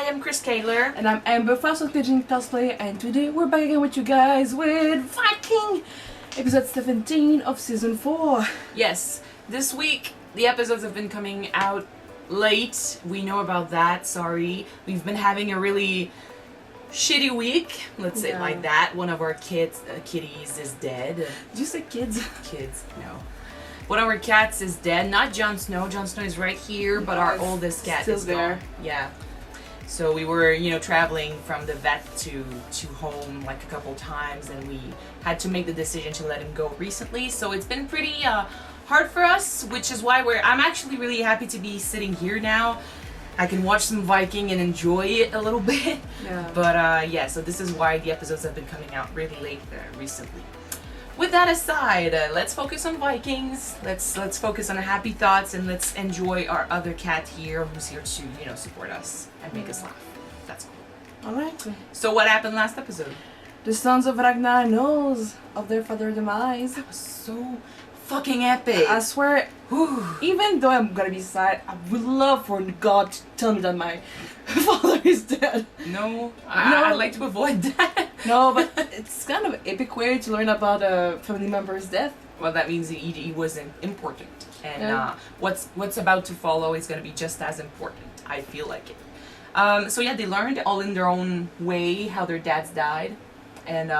am Chris Kaler. And I'm Amber Fast with Pigeon Cosplay, and today we're back again with you guys with Viking, episode 17 of season 4. Yes, this week the episodes have been coming out late. We know about that, sorry. We've been having a really shitty week, let's say it like that. One of our kitties is dead. Did you say kids? Kids, no. One of our cats is dead. Not Jon Snow. Jon Snow is right here, but our oldest cat still is there. gone. Yeah. So we were, traveling from the vet to home like a couple times, and we had to make the decision to let him go recently. So it's been pretty hard for us, which is why I'm actually really happy to be sitting here now. I can watch some Viking and enjoy it a little bit. Yeah. But so this is why the episodes have been coming out really late recently. With that aside, let's focus on Vikings. Let's focus on happy thoughts, and let's enjoy our other cat here, who's here to support us and make us laugh. That's cool. All right. So what happened last episode? The sons of Ragnar knows of their father's demise. That was so fucking epic. I swear, even though I'm gonna be sad, I would love for God to tell me that my father is dead. No, I'd like to avoid that. No, but it's kind of epic way to learn about a family member's death. Well, that means he wasn't important, and what's about to follow is going to be just as important. I feel like it. So yeah, they learned all in their own way how their dads died, and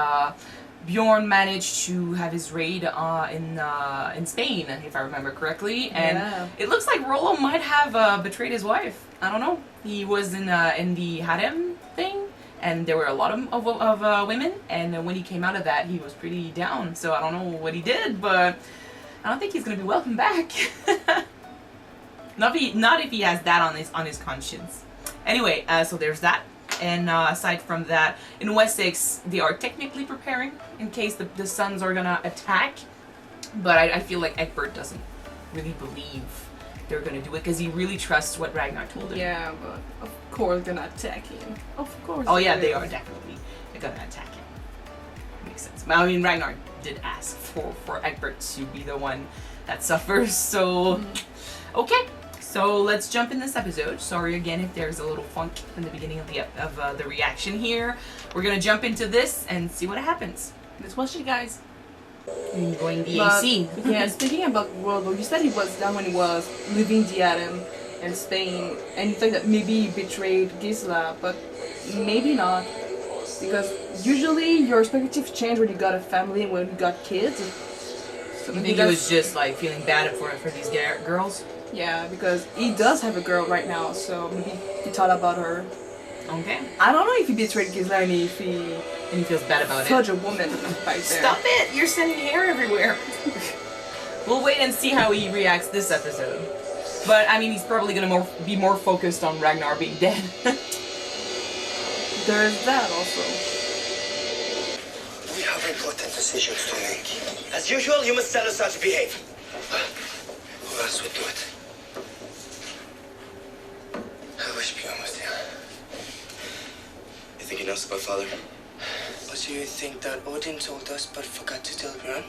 Bjorn managed to have his raid in Spain, if I remember correctly, and it looks like Rollo might have betrayed his wife. I don't know. He was in the harem thing. And there were a lot of women, and when he came out of that, he was pretty down. So I don't know what he did, but I don't think he's gonna be welcome back. Not if he has that on his conscience. Anyway, so there's that. And aside from that, in Wessex, they are technically preparing in case the sons are gonna attack. But I feel like Egbert doesn't really believe they're gonna do it because he really trusts what Ragnar told him. Yeah, but of course they're not attacking. Of course. Oh yeah, they are definitely. They're gonna attack him. Makes sense. I mean, Ragnar did ask for Egbert to be the one that suffers. So, okay. So let's jump in this episode. Sorry again if there's a little funk in the beginning of the reaction here. We're gonna jump into this and see what happens. Let's watch it, guys. Enjoying the AC. Yeah, speaking about Rollo, you said he was down when he was leaving the Adam in Spain, and you think that maybe he betrayed Gisela, but maybe not. Because usually your perspective change when you got a family and when you got kids. So you think he was just like feeling bad for these girls? Yeah, because he does have a girl right now, so maybe he thought about her. Okay. I don't know if he betrayed Gisela and if he feels bad about it. Such a woman right there. Stop it! You're sending hair everywhere. We'll wait and see how he reacts this episode. But I mean, he's probably gonna be more focused on Ragnar being dead. There's that also. We have important decisions to make. As usual, you must tell us how to behave. Who else would do it? I wish Bjorn was there. You think he knows about father? What do you think that Odin told us but forgot to tell Bjorn?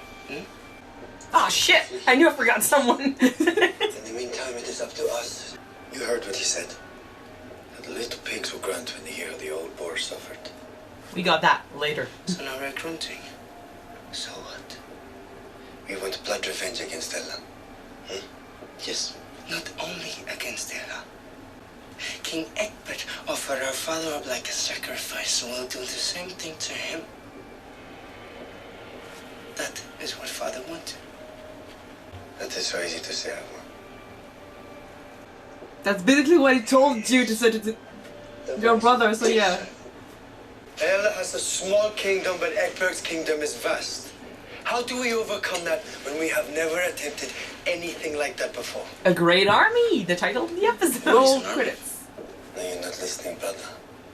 Oh shit! I knew I forgot someone. In the meantime, it is up to us. You heard what he said. That the little pigs will grunt when they hear the old boar suffered. We got that later. So now we're grunting. So what? We want blood revenge against Aelle. Yes. Not only against Aelle. King Egbert offered our father up like a sacrifice, so we'll do the same thing to him. That is what father wanted. That is so easy to say, Ragnar. That's basically what he told you to say to your brother, so yeah. Aelle has a small kingdom, but Egbert's kingdom is vast. How do we overcome that when we have never attempted anything like that before? A great army! The title of the episode. Roll credits. No, you're not listening, brother.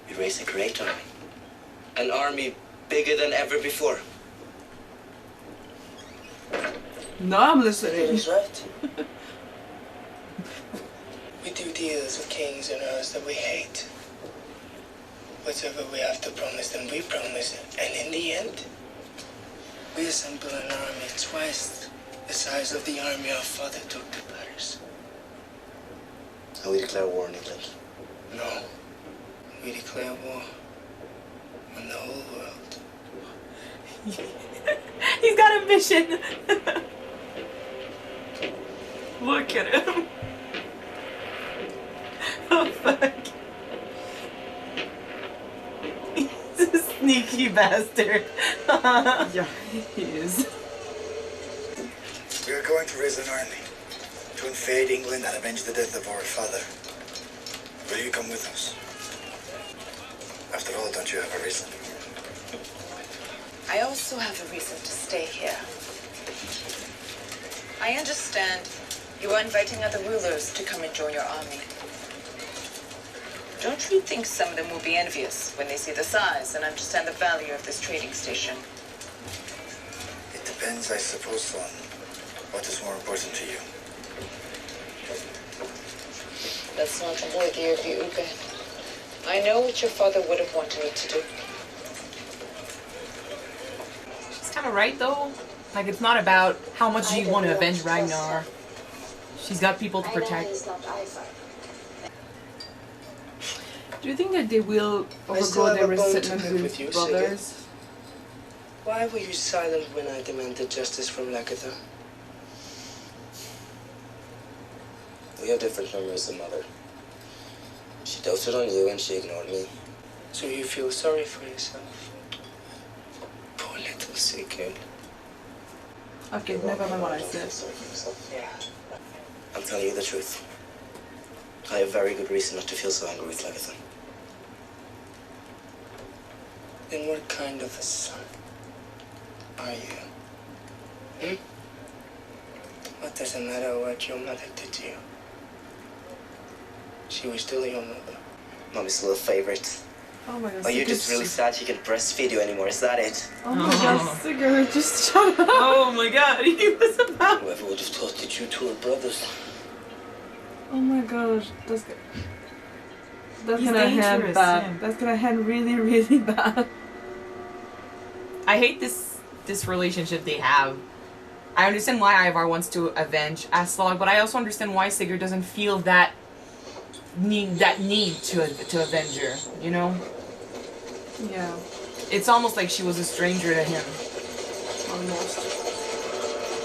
We raise a great army. An army bigger than ever before. No, I'm listening. He's right. We do deals with kings and earls that we hate. Whatever we have to promise them, we promise it. And in the end, we assemble an army twice the size of the army our father took to Paris. And we declare war, Nicholas? No. We declare war on the whole world. He's got ambition. Look at him. Oh fuck. He's a sneaky bastard. Yeah, he is. We are going to raise an army to invade England and avenge the death of our father. Will you come with us? After all, don't you have a reason? I also have a reason to stay here. I understand you are inviting other rulers to come and join your army. Don't you think some of them will be envious when they see the size and understand the value of this trading station? It depends, I suppose, on what is more important to you. That's not worthy of you, Ben. I know what your father would have wanted me to do. She's kind of right though. Like it's not about how much do you want to avenge Ragnar. She's got people to protect. Do you think that they will I still overgo have their a bone to resentment pick with with you, brothers? Why were you silent when I demanded justice from Lagatha? We have different memories of Mother. She doted on you and she ignored me. So you feel sorry for yourself? Poor little Sigurd. Okay, never mind what I said. Yeah. I'm telling you the truth. I have very good reason not to feel so angry with Lagatha. Then what kind of a son are you? Hmm? What does it matter what your mother did to you? She was still your mother. Mommy's little favorite. Oh my god. Oh, you're Sigurd- just really sad she can't breastfeed you anymore, is that it? Oh my god, Sigurd, just shut up. Oh my god, he was about. Whoever would have thought that you two were brothers? Oh my gosh, that's He's gonna end dangerous, bad. yeah. That's gonna end really, really bad. I hate this relationship they have. I understand why Ivar wants to avenge Aslog, but I also understand why Sigurd doesn't feel that need to avenge her. You know, Yeah, it's almost like she was a stranger to him, almost.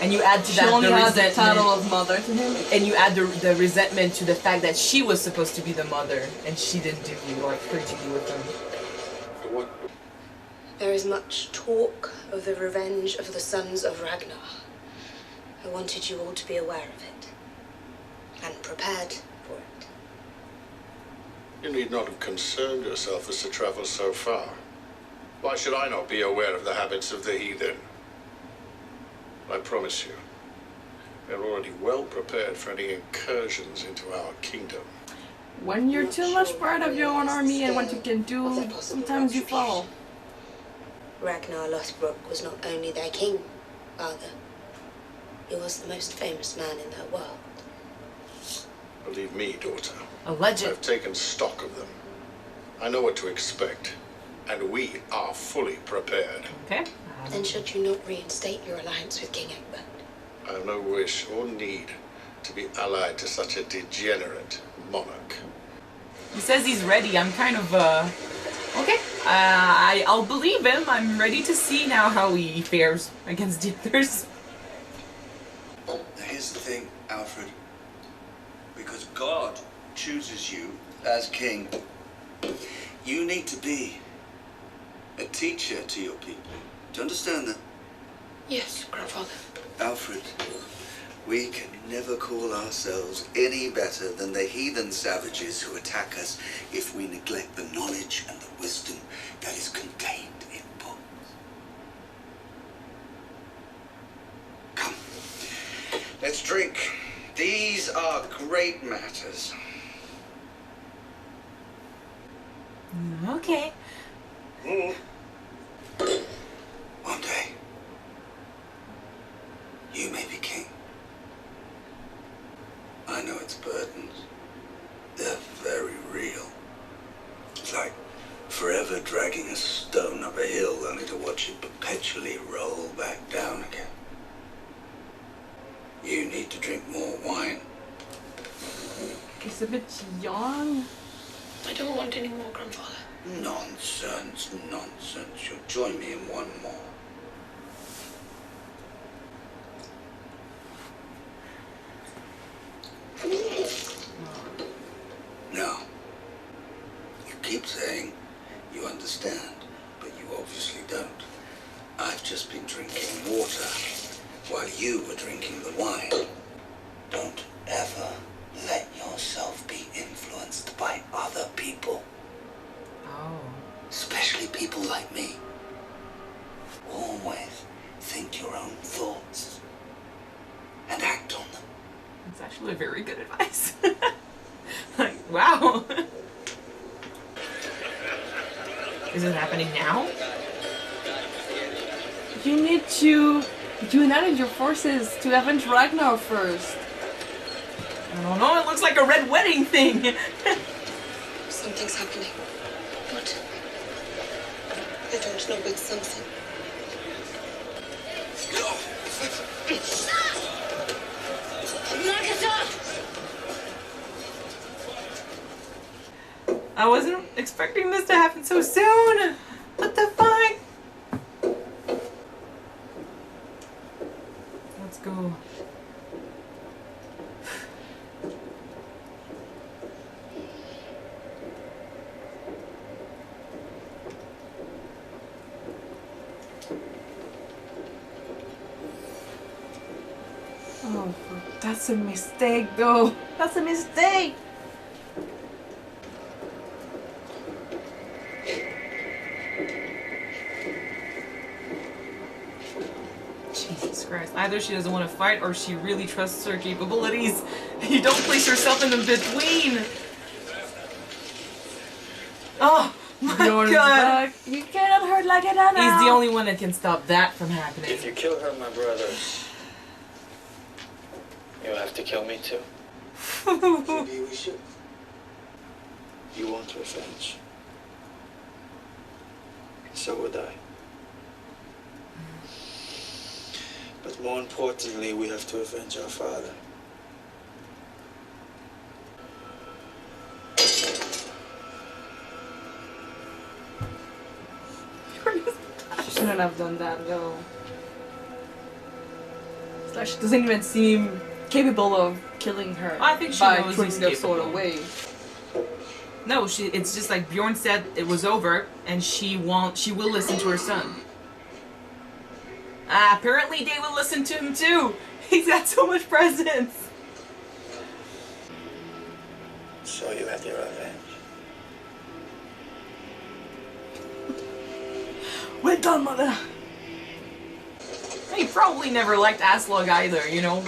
and you add to She that only the had the resentment, title of mother to him. and you add the resentment to the fact that she was supposed to be the mother and she didn't do or could do with him. There is much talk of the revenge of the sons of Ragnar. I wanted you all to be aware of it and prepared for it. You need not have concerned yourself as to travel so far. Why should I not be aware of the habits of the heathen? I promise you, we're already well prepared for any incursions into our kingdom. When you're too much part of your own army and what you can do, sometimes you fall. Ragnar Lothbrok was not only their king, father. He was the most famous man in their world. Believe me, daughter, A legend. I've taken stock of them. I know what to expect, and we are fully prepared. Okay. Then should you not reinstate your alliance with King Egbert? I have no wish or need to be allied to such a degenerate monarch. He says he's ready. I'm kind of okay. I'll believe him. I'm ready to see now how he fares against the others. Now here's the thing, Alfred. Because God chooses you as king, you need to be a teacher to your people. Do you understand that? Yes, grandfather. Alfred, we can never call ourselves any better than the heathen savages who attack us if we neglect the knowledge and the wisdom that is contained in books. Come, let's drink. These are great matters. Okay. One day, you may be king. I know its burdens. They're very real. It's like forever dragging a stone up a hill only to watch it perpetually roll back down again. You need to drink more wine. He's a bit young. I don't want any more, Grandfather. Nonsense, nonsense. You'll join me in one more. Now, you keep saying you understand, but you obviously don't. I've just been drinking water while you were drinking the wine. Don't ever let yourself be influenced by other people. Oh. Especially people like me. Always think your own thoughts and act on them. It's actually very good advice. Like, wow. Is it happening now? You need to unite your forces to avenge Ragnar first. I don't know, it looks like a red wedding thing. Something's happening. What? I don't know, but something. Knock it off! I wasn't expecting this to happen so soon. What the fuck? Let's go. Oh, that's a mistake, though. That's a mistake. Jesus Christ. Either she doesn't want to fight or she really trusts her capabilities. You don't place yourself in the between. Oh my Bjorn's god. back. You cannot hurt like it now. He's the only one that can stop that from happening. If you kill her, my brothers, you'll have to kill me too. Maybe we should. You want revenge. So would I. But more importantly, we have to avenge our father. She shouldn't have done that, though. It's like she doesn't even seem capable of killing her I think she by knows throwing he's the sword capable. away. No, it's just like Bjorn said it was over and she will listen to her son. Apparently they will listen to him too. He's got so much presence. So you have your revenge. Well done, mother. He probably never liked Aslog either, you know.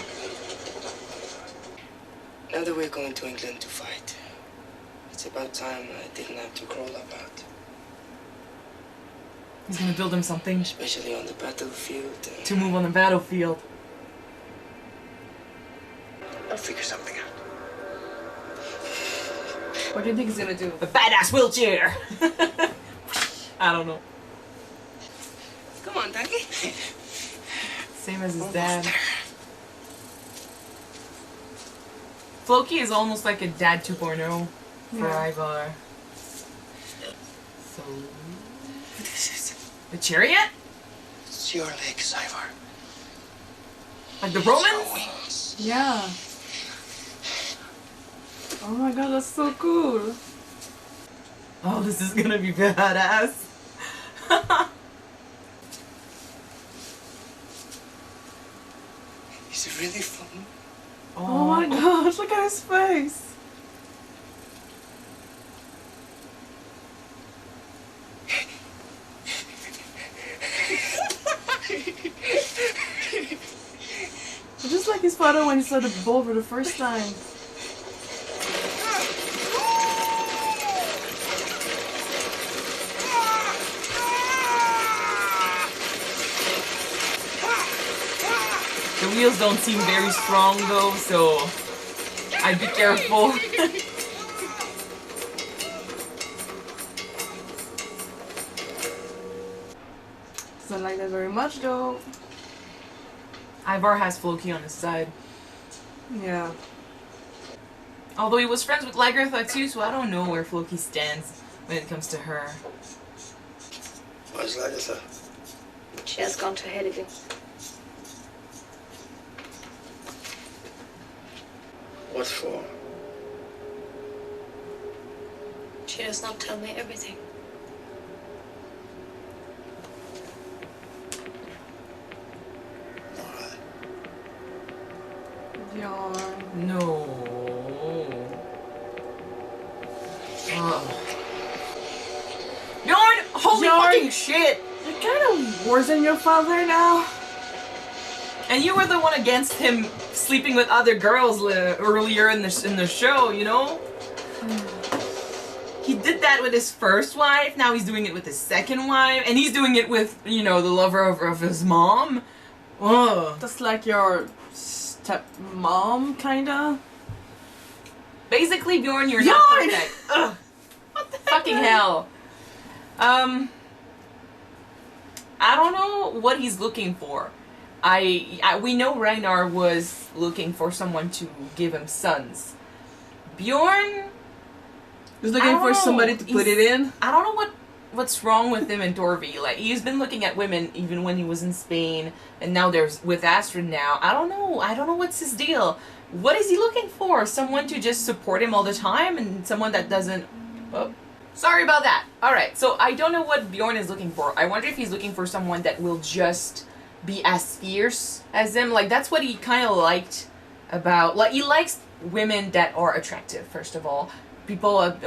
Now that we're going to England to fight, it's about time I didn't have to crawl about. He's gonna build him something Especially on the battlefield. to move on the battlefield. I'll figure something out. What do you think he's gonna do? A badass wheelchair! I don't know. Come on, Ducky. Same as his dad. Floki is almost like a dad 2.0 for Yeah. Ivar. So... The chariot? It's your legs, Ivar. Like the It's your Romans? wings. Yeah. Oh my god, that's so cool. Oh, this is gonna be badass. Is it really fun? Oh my gosh, look at his face. Just like his father when he saw the ball for the first time. The wheels don't seem very strong though, so I'd be careful. Doesn't like that very much though. Ivar has Floki on his side. Yeah. Although he was friends with Lagertha too, so I don't know where Floki stands when it comes to her. Where's Lagertha? She has gone to ahead of you. What for? She does not tell me everything. All right. Bjorn. No. Bjorn! Holy Bjorn! fucking shit! You're kind of worse than your father now. And you were the one against him sleeping with other girls earlier in the show, you know? He did that with his first wife, now he's doing it with his second wife, and he's doing it with, you know, the lover of his mom. Ugh. Just like your stepmom, kinda. Basically, Bjorn, you're not perfect. Ugh. What the fucking hell? I don't know what he's looking for. We know Ragnar was looking for someone to give him sons. Bjorn, He's looking for somebody to put it in. I don't know what's wrong with him and Dorvi. Like, he's been looking at women even when he was in Spain, and now there's with Astrid now. I don't know what's his deal. What is he looking for? Someone to just support him all the time, and someone that doesn't. Oh, sorry about that. All right, so I don't know what Bjorn is looking for. I wonder if he's looking for someone that will just be as fierce as him. Like, that's what he kind of liked about. Like, he likes women that are attractive. First of all,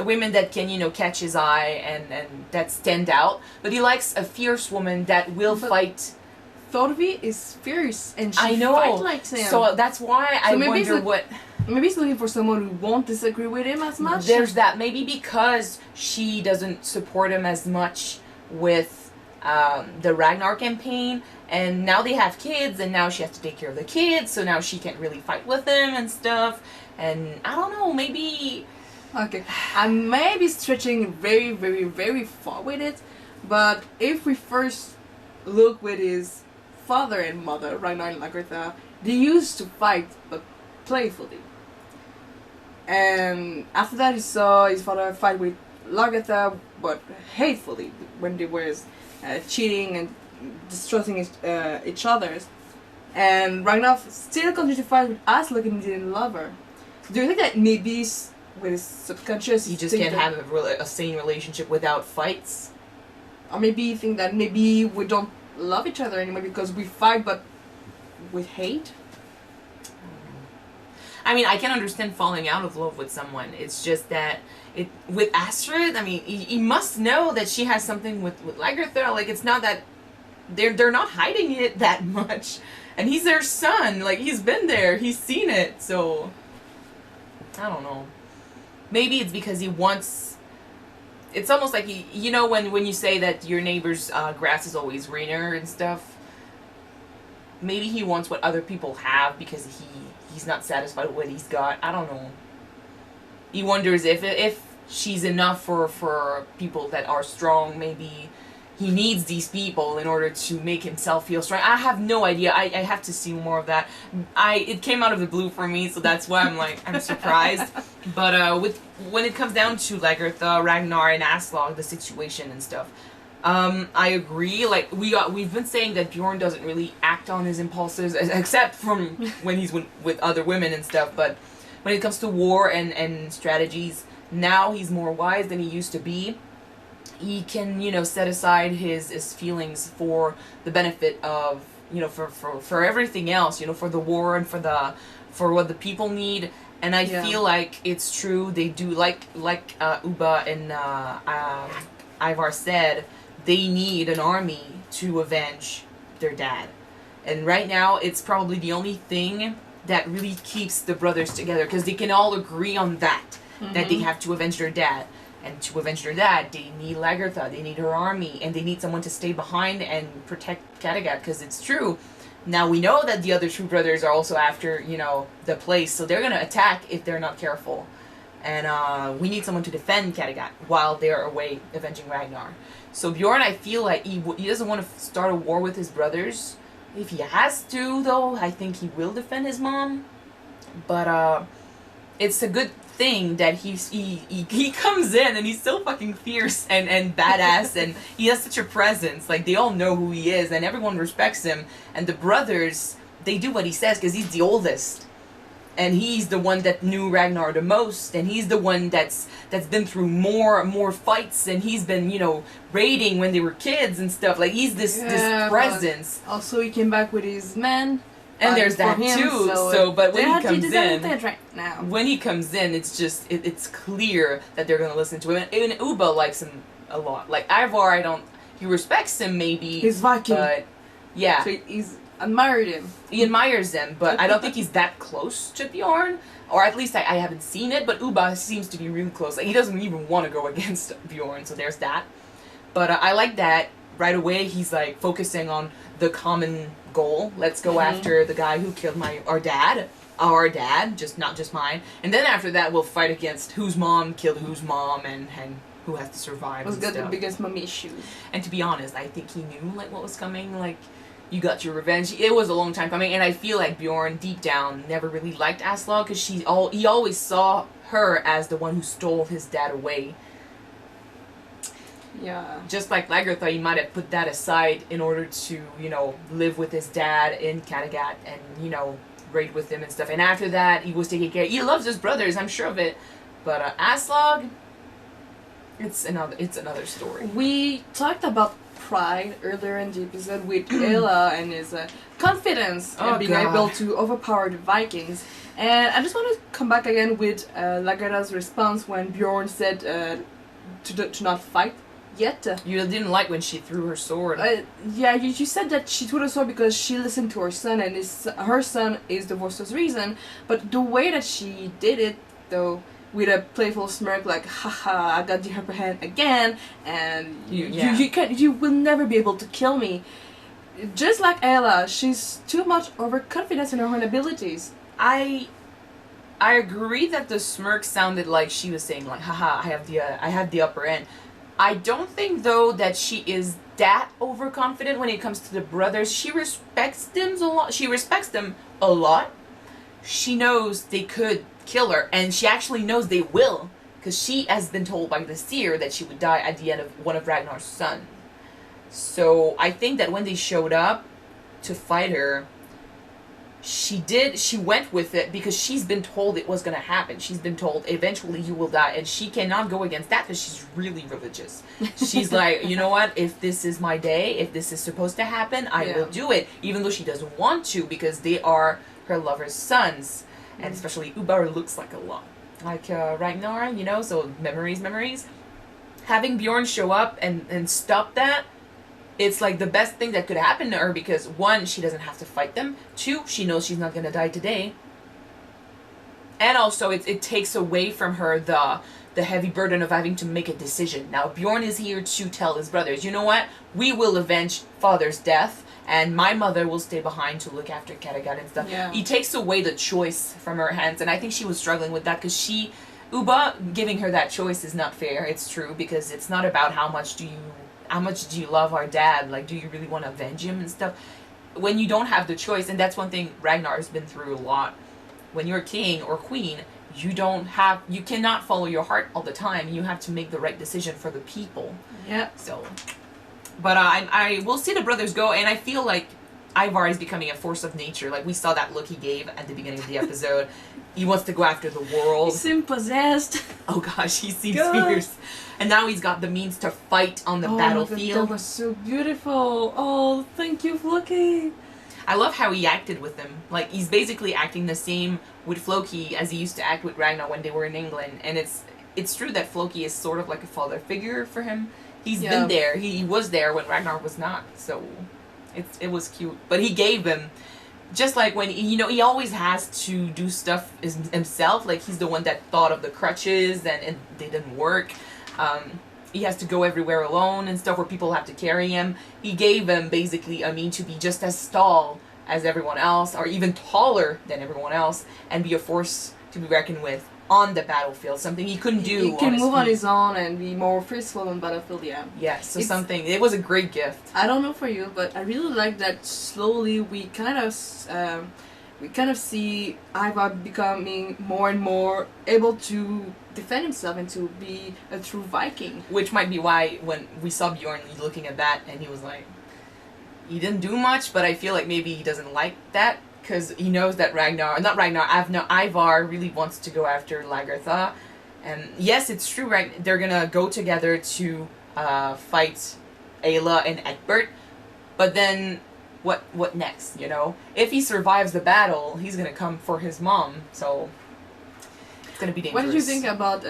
women that can, you know, catch his eye and that stand out. But he likes a fierce woman that will fight. Thorvi is fierce and she I know. fight like him. So that's why I wonder what. Maybe he's looking for someone who won't disagree with him as much. There's that. Maybe because she doesn't support him as much with the Ragnar campaign, and now they have kids, and now she has to take care of the kids, so now she can't really fight with him and stuff. And I don't know, maybe. Okay, I may be stretching very, very, very far with it, but if we first look with his father and mother, Ragnar and Lagertha, they used to fight, but playfully. And after that, he saw his father fight with Lagertha, but hatefully, when they were cheating and distrusting each other. And Ragnar still continued to fight with Aelle and he didn't love her. So do you think that maybe with his subconscious, he just can't have a sane relationship without fights? Or maybe you think that maybe we don't love each other anymore because we fight, but with hate? I mean, I can understand falling out of love with someone. It's just that with Astrid, I mean, he must know that she has something with Lagertha. Like, it's not that they're not hiding it that much. And he's their son. Like, he's been there. He's seen it. So, I don't know. Maybe it's because he wants. It's almost like you know when you say that your neighbor's grass is always greener and stuff. Maybe he wants what other people have because he's not satisfied with what he's got. I don't know. He wonders if she's enough for people that are strong. Maybe he needs these people in order to make himself feel strong. I have no idea. I have to see more of that. It came out of the blue for me, so that's why I'm surprised. But when it comes down to Lagertha, Ragnar, and Aslog, the situation and stuff, I agree. Like we've been saying that Bjorn doesn't really act on his impulses, except from when he's with other women and stuff. But when it comes to war and strategies, now he's more wise than he used to be. He can, you know, set aside his feelings for the benefit of, you know, for everything else, you know, for the war and for what the people need. And I feel like it's true. They do like Uba and Ivar said, they need an army to avenge their dad. And right now, it's probably the only thing that really keeps the brothers together, because they can all agree on that, that they have to avenge their dad. And to avenge their dad, they need Lagertha, they need her army, and they need someone to stay behind and protect Kattegat, because it's true. Now we know that the other two brothers are also after, you know, the place, so they're going to attack if they're not careful. And we need someone to defend Kattegat while they're away avenging Ragnar. So Bjorn, I feel like he doesn't want to start a war with his brothers. If he has to, though, I think he will defend his mom. But it's a good thing that he comes in and he's so fucking fierce and badass, and he has such a presence. Like, they all know who he is and everyone respects him, and the brothers, they do what he says because he's the oldest. And he's the one that knew Ragnar the most, and he's the one that's been through more fights, and he's been, you know, raiding when they were kids and stuff. Like, he's this presence. Also, he came back with his men. And there's that him, too. So but when he comes in, right now. when he comes in, it's just it's clear that they're gonna listen to him. And even Uba likes him a lot. Like, Ivar, he respects him maybe. He's Viking. But yeah, So he's admired him. he admires him, but I don't think he's that close to Bjorn. Or at least I haven't seen it. But Uba seems to be really close. Like, he doesn't even want to go against Bjorn. So there's that. But I like that right away. He's like focusing on the common goal. Let's go after the guy who killed our dad, just not just mine. And then after that, we'll fight against whose mom killed whose mom, and who has to survive. Who's and got stuff. the biggest mommy issues? And to be honest, I think he knew like what was coming. Like, you got your revenge. It was a long time coming, and I feel like Bjorn deep down never really liked Aelle because he always saw her as the one who stole his dad away. Yeah. Just like Ragnar thought he might have put that aside in order to, you know, live with his dad in Kattegat and, you know, raid with him and stuff. And after that, he was taking care. He loves his brothers, I'm sure of it. But Aelle, it's another story. We talked about pride earlier in the episode with Aelle and his confidence in being able to overpower the Vikings. And I just want to come back again with Lagerda's response when Bjorn said to not fight yet. You didn't like when she threw her sword. Yeah, you said that she threw the sword because she listened to her son, and her son is the voiceless reason. But the way that she did it, though, with a playful smirk, like, haha, I got the upper hand again, and you will never be able to kill me. Just like Aelle, she's too much overconfident in her own abilities. I agree that the smirk sounded like she was saying, like, haha, I have the upper end. I don't think, though, that she is that overconfident when it comes to the brothers. She respects them a lot. She knows they could kill her, and she actually knows they will, because she has been told by the seer that she would die at the end of one of Ragnar's sons. So I think that when they showed up to fight her, she went with it because she's been told it was going to happen. She's been told eventually you will die, and she cannot go against that because she's really religious. She's like, you know what, if this is my day, if this is supposed to happen, I will do it, even though she doesn't want to, because they are her lover's sons. And especially Ubar looks like a lot like Ragnar, you know, so memories. Having Bjorn show up and stop that, it's like the best thing that could happen to her, because one, she doesn't have to fight them. Two, she knows she's not gonna die today. And also, it takes away from her the heavy burden of having to make a decision. Now, Bjorn is here to tell his brothers, you know what? We will avenge father's death, and my mother will stay behind to look after Kattegat and stuff. Yeah. He takes away the choice from her hands, and I think she was struggling with that, because Uba giving her that choice is not fair. It's true, because it's not about how much do you love our dad, like, do you really want to avenge him and stuff. When you don't have the choice, and that's one thing Ragnar has been through a lot, when you're king or queen, you cannot follow your heart all the time. You have to make the right decision for the people. Yeah. So, but I will see the brothers go, and I feel like Ivar is becoming a force of nature. Like, we saw that look he gave at the beginning of the episode. He wants to go after the world. He seems possessed. Oh gosh, he seems fierce. And now he's got the means to fight on the battlefield. That was so beautiful. Oh, thank you, Floki. I love how he acted with him. Like, he's basically acting the same with Floki as he used to act with Ragnar when they were in England. And it's true that Floki is sort of like a father figure for him. He's been there. He was there when Ragnar was not. So it was cute. But he gave him, just like when, he always has to do stuff himself. Like, he's the one that thought of the crutches and they didn't work. He has to go everywhere alone and stuff where people have to carry him. He gave him basically a mean to be just as tall as everyone else, or even taller than everyone else, and be a force to be reckoned with on the battlefield. Something he couldn't do. He can move on his own and be more forceful on battlefield. Yeah. So it was a great gift. I don't know for you, but I really like that slowly we kind of we kind of see Ivar becoming more and more able to defend himself and to be a true Viking. Which might be why when we saw Bjorn looking at that and he was like, he didn't do much, but I feel like maybe he doesn't like that because he knows that Ivar really wants to go after Lagertha. And yes, it's true, right? They're gonna go together to fight Aelle and Egbert, but then what next, you know? If he survives the battle, he's gonna come for his mom, so it's gonna be dangerous. What did you think about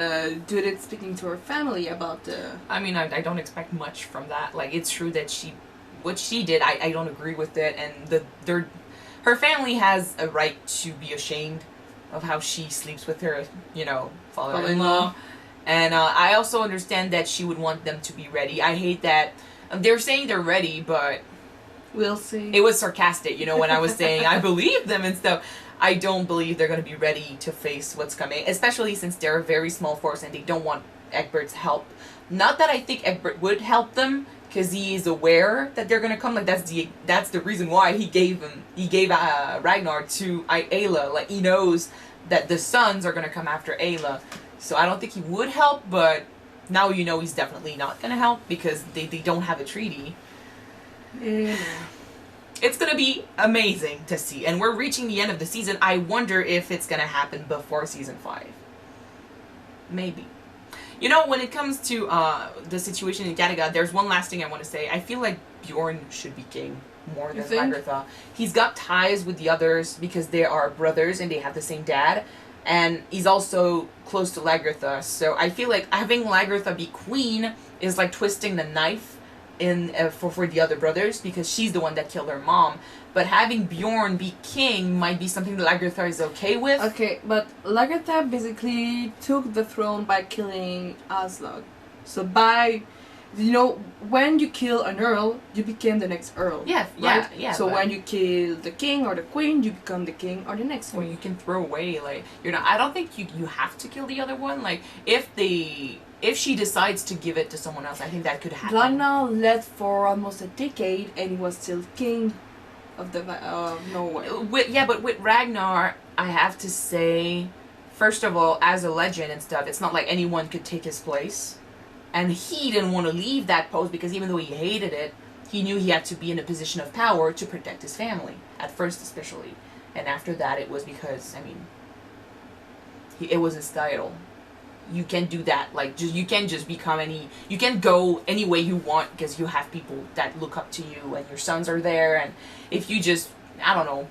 Judith speaking to her family about I mean, I don't expect much from that. Like, it's true that what she did, I don't agree with it, and her family has a right to be ashamed of how she sleeps with her, you know, father-in-law. And I also understand that she would want them to be ready. I hate that they're saying they're ready, but we'll see. It was sarcastic, you know, when I was saying I believe them and stuff. I don't believe they're going to be ready to face what's coming, especially since they're a very small force and they don't want Egbert's help. Not that I think Egbert would help them, because he is aware that they're going to come. Like, that's the reason why he gave Ragnar to Aelle. Like, he knows that the sons are going to come after Aelle. So I don't think he would help, but now you know he's definitely not going to help because they don't have a treaty. Yeah. It's going to be amazing to see. And we're reaching the end of the season. I wonder if it's going to happen before season 5. Maybe. You know, when it comes to the situation in Kattegat, there's one last thing I want to say. I feel like Bjorn should be king more than Lagertha. He's got ties with the others because they are brothers and they have the same dad. And he's also close to Lagertha. So I feel like having Lagertha be queen is like twisting the knife in for the other brothers because she's the one that killed her mom. But having Bjorn be king might be something that Lagertha is okay with. Okay, but Lagertha basically took the throne by killing Aslog. So when you kill an earl, you become the next earl. Yeah, right? yeah. So when you kill the king or the queen, you become the king or the next one. one. You can throw away, like, I don't think you have to kill the other one. Like, if she decides to give it to someone else, I think that could happen. Ragnar led for almost a decade and he was still king of Norway. But with Ragnar, I have to say, first of all, as a legend and stuff, it's not like anyone could take his place. And he didn't want to leave that post because even though he hated it, he knew he had to be in a position of power to protect his family. At first especially. And after that it was because, it was his title. You can do that. Like, you can't just become you can go any way you want because you have people that look up to you and your sons are there. And if you just, I don't know,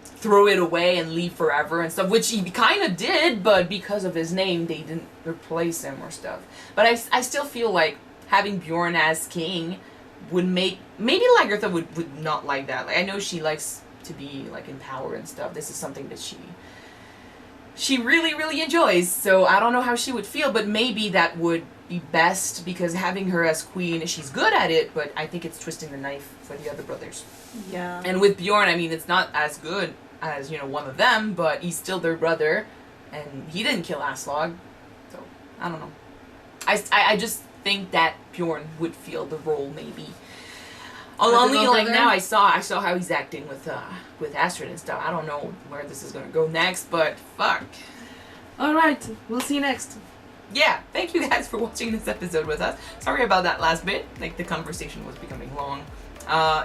throw it away and leave forever and stuff, which he kind of did, but because of his name, they didn't replace him or stuff. But I still feel like having Bjorn as king would make, maybe Lagertha would not like that. Like, I know she likes to be, like, in power and stuff. This is something that she really, really enjoys, so I don't know how she would feel, but maybe that would be best, because having her as queen, she's good at it, but I think it's twisting the knife for the other brothers. Yeah. And with Bjorn, it's not as good as, one of them, but he's still their brother, and he didn't kill Aslog, so, I don't know. I just think that Bjorn would feel the role, maybe. Only like now I saw how he's acting with Astrid and stuff. I don't know where this is gonna go next, but fuck. Alright, we'll see you next. Yeah, thank you guys for watching this episode with us. Sorry about that last bit. Like, the conversation was becoming long.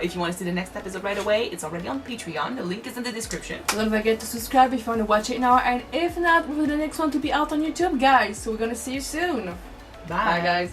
If you want to see the next episode right away, it's already on Patreon. The link is in the description. Don't forget to subscribe if you want to watch it now, and if not, we'll do the next one to be out on YouTube, guys. So we're gonna see you soon. Bye guys.